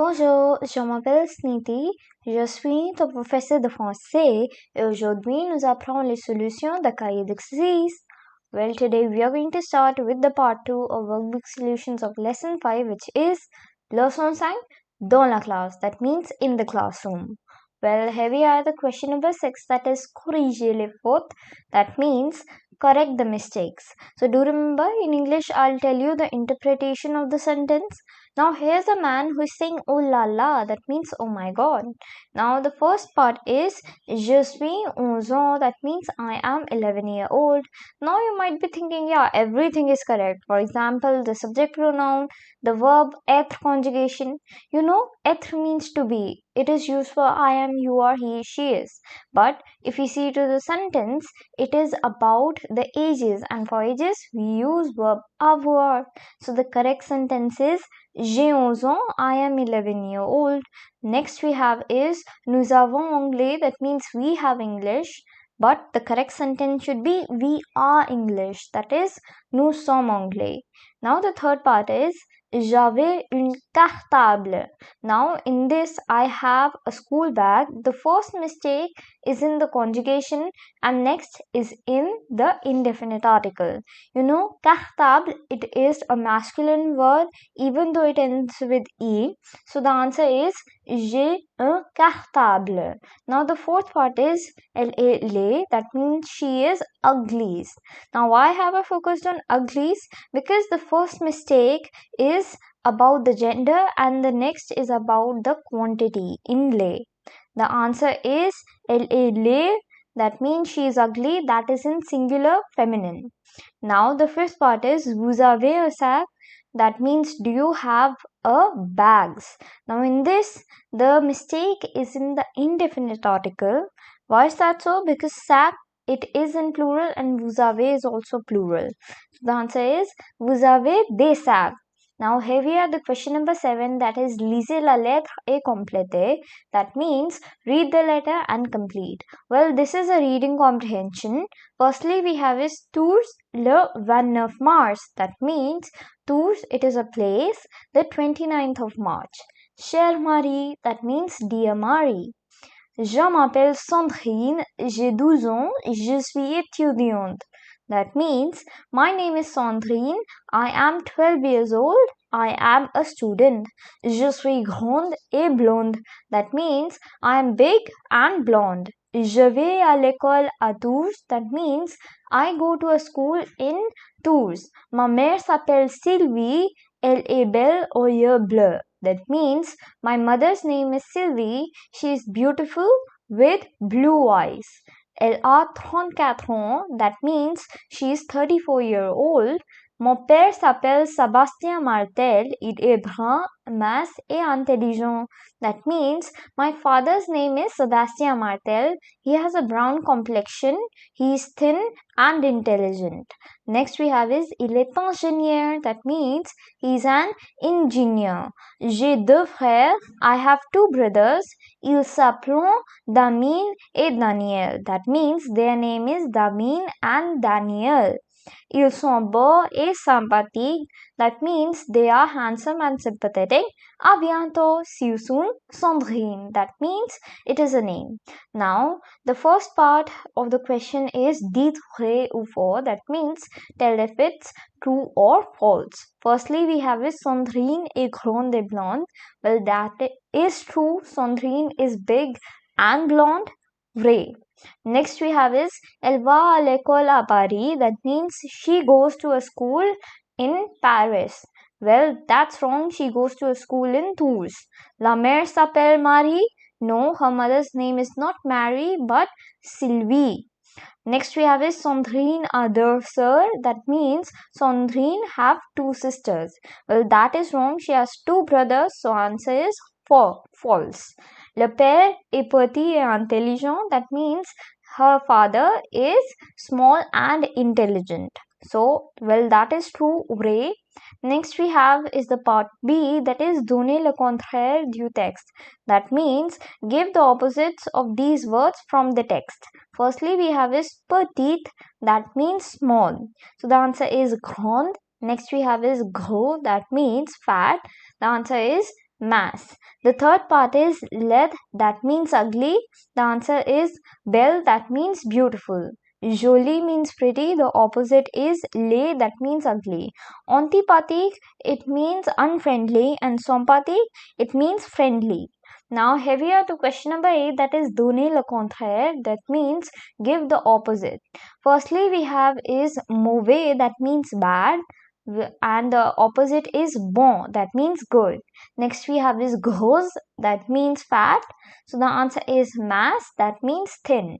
Bonjour, je m'appelle Sniti, je suis ton professeur de français et aujourd'hui nous apprenons les solutions de cahier d'exercice. Well, today we are going to start with the part 2 of workbook solutions of lesson 5, which is leçon 5 dans la classe, that means in the classroom. Well, here we are the question number 6, that is corriger les fautes, that means correct the mistakes. So do remember, in English I'll tell you the interpretation of the sentence. Now here's a man who is saying oh la la, that means oh my god. Now the first part is je suis 11 ans, that means I am 11-year old. Now you might be thinking, yeah, everything is correct. For example, the subject pronoun, the verb, être conjugation. You know, être means to be. It is used for I am, you are, he, she is. But if you see to the sentence, it is about the ages, and for ages we use verb avoir. So the correct sentence is j'ai 11 ans, I am 11-year old. Next we have is nous avons anglais, that means we have English. But the correct sentence should be we are English, that is nous sommes anglais. Now the third part is j'avais une cartable. Now in this I have a school bag. The first mistake is in the conjugation and next is in the indefinite article. You know, cartable, it is a masculine word even though it ends with e. So the answer is j'ai un cartable. Now the fourth part is elle est laid, that means she is uglies. Now why have I focused on uglies? Because the first mistake is about the gender and the next is about the quantity in lay. The answer is elle est laid, that means she is ugly, that is in singular feminine. Now the fifth part is vous avez un sac, that means do you have a bags. Now in this the mistake is in the indefinite article. Why is that so? Because sac, it is in plural and vous avez is also plural. So the answer is vous avez des sacs. Now here we are the question number 7, that is lisez la lettre et complétez, that means read the letter and complete. Well, this is a reading comprehension. Firstly we have is Tours le 29 mars, that means Tours, it is a place, the 29th of March. Chère Marie, that means dear Marie. Je m'appelle Sandrine, j'ai 12 ans, je suis étudiante. That means my name is Sandrine, I am 12 years old, I am a student. Je suis grande et blonde. That means I am big and blonde. Je vais à l'école à Tours. That means I go to a school in Tours. Ma mère s'appelle Sylvie, elle est belle aux yeux bleus. That means my mother's name is Sylvie, she is beautiful with blue eyes. Elle a 34 ans, that means she is 34-year old. Mon père s'appelle Sébastien Martel, il est brun, mince et intelligent. That means my father's name is Sébastien Martel, he has a brown complexion, he is thin and intelligent. Next we have is il est ingénieur, that means he is an engineer. J'ai deux frères, I have two brothers, ils s'appellent Damien et Daniel. That means their name is Damien and Daniel. Ils sont beaux et sympathiques. That means they are handsome and sympathetic. À bientôt, see you soon. Sandrine. That means it is a name. Now, the first part of the question is dites vrai ou faux. That means tell if it's true or false. Firstly, we have is Sandrine est grande et blonde. Well, that is true. Sandrine is big and blonde. Vrai. Next we have is elle va à l'école à Paris. That means she goes to a school in Paris. Well, that's wrong. She goes to a school in Tours. La mère s'appelle Marie. No, her mother's name is not Mary but Sylvie. Next we have is Sandrine a deux sœurs. That means Sandrine have two sisters. Well, that is wrong. She has two brothers. So answer is false. Le père est petit et intelligent. That means her father is small and intelligent. So, well, that is true. Vrai. Next we have is the part B, that is donner le contraire du texte. That means give the opposites of these words from the text. Firstly we have is petite, that means small. So the answer is grande. Next we have is gros, that means fat. The answer is mass. The third part is laid, that means ugly. The answer is belle, that means beautiful. Jolie means pretty, the opposite is laid, that means ugly. Antipathique, it means unfriendly, and sympathique, it means friendly. Now here we are to question number 8, that is donner le contraire, that means give the opposite. Firstly we have is mauvais, that means bad, and the opposite is bon, that means good. Next we have is gros, that means fat, so the answer is mass, that means thin.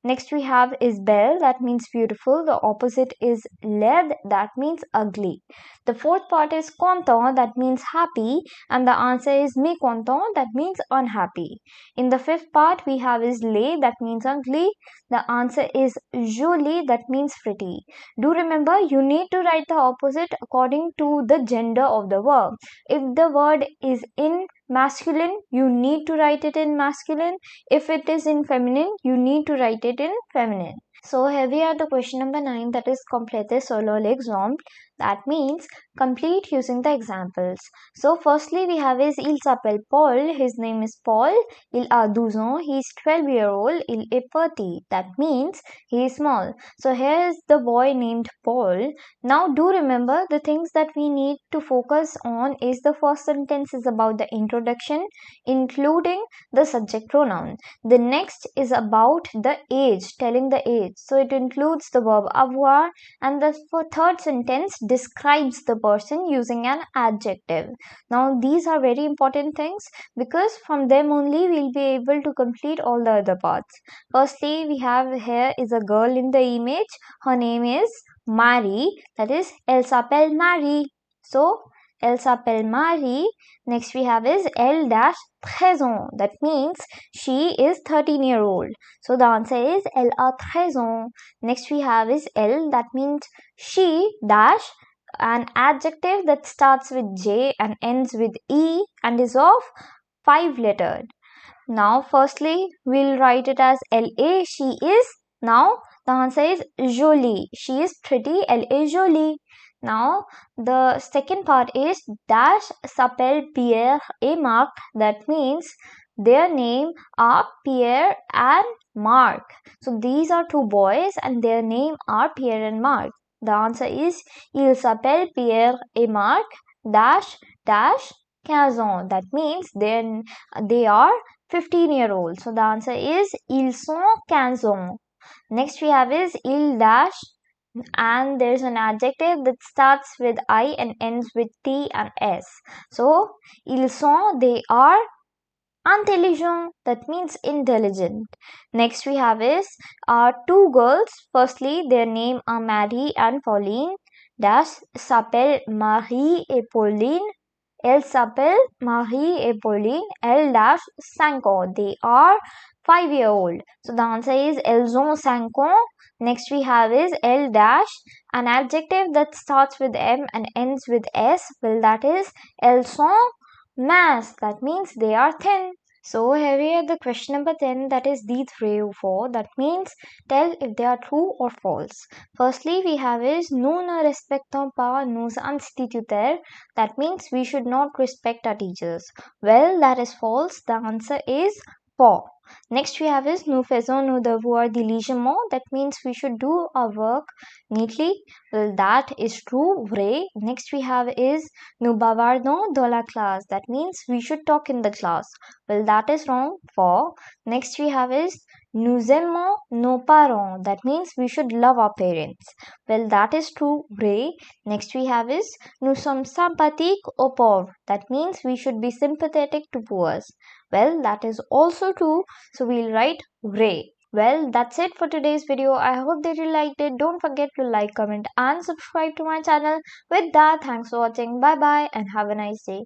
Next we have is belle, that means beautiful. The opposite is laid, that means ugly. The fourth part is content, that means happy, and the answer is mécontent, that means unhappy. In the fifth part we have is laid, that means ugly. The answer is jolie, that means pretty. Do remember, you need to write the opposite according to the gender of the verb. If the word is in masculine, you need to write it in masculine. If it is in feminine, you need to write it in feminine. So here we are the question number 9, that is compléter selon l'exemple, that means complete using the examples. So firstly we have is il s'appelle Paul, his name is Paul, il a 12 ans, he is 12-year-old, il est petit, that means he is small. So here is the boy named Paul. Now do remember, the things that we need to focus on is the first sentence is about the introduction, including the subject pronoun. The next is about the age, telling the age, so it includes the verb avoir, and the third sentence describes the person using an adjective. Now these are very important things, because from them only we'll be able to complete all the other parts. Firstly we have here is a girl in the image, her name is Marie, that is elle s'appelle Marie. So elle s'appelle Marie. Next we have is elle dash 13 ans, that means she is 13-year-old. So the answer is elle a 13 ans. Next we have is elle, that means she dash an adjective that starts with J and ends with E and is of 5 lettered. Now firstly we'll write it as LA, she is. Now the answer is jolie, she is pretty, elle est jolie. Now the second part is dash s'appelle Pierre et Marc, that means their name are Pierre and Marc. So these are two boys and their name are Pierre and Marc. The answer is il s'appelle Pierre et Marc dash dash 15 ans, that means then they are 15-year-old. So the answer is ils sont 15 ans. Next we have is il dash, and there's an adjective that starts with I and ends with T and S. So ils sont, they are intelligent, that means intelligent. Next we have is two girls. Firstly their name are Mary and Pauline dash s'appelle Marie et Pauline. Elles s'appellent Marie et Pauline. Elles dash 5 ans. They are 5-year-old. So the answer is elles ont 5 ans. Next we have is elles dash, an adjective that starts with M and ends with S. Well, that is elles sont minces. That means they are thin. So here we have the question number 10, that is dit vrai ou faux, that means tell if they are true or false. Firstly we have is nous ne respectons pas nos instituteurs, that means we should not respect our teachers. Well, that is false. The answer is faux. Next we have is nous faisons nos devoirs diligemment, that means we should do our work neatly. Well, that is true, vrai. Next we have is nous bavardons dans la classe, that means we should talk in the class. Well, that is wrong, faux. Next we have is nous aimons nos parents, that means we should love our parents. Well, that is true, vrai. Next we have is nous sommes sympathiques aux pauvres, that means we should be sympathetic to poor. Well, that is also true, so we'll write vrai. Well, that's it for today's video. I hope that you liked it. Don't forget to like, comment and subscribe to my channel. With that, thanks for watching. Bye bye and have a nice day.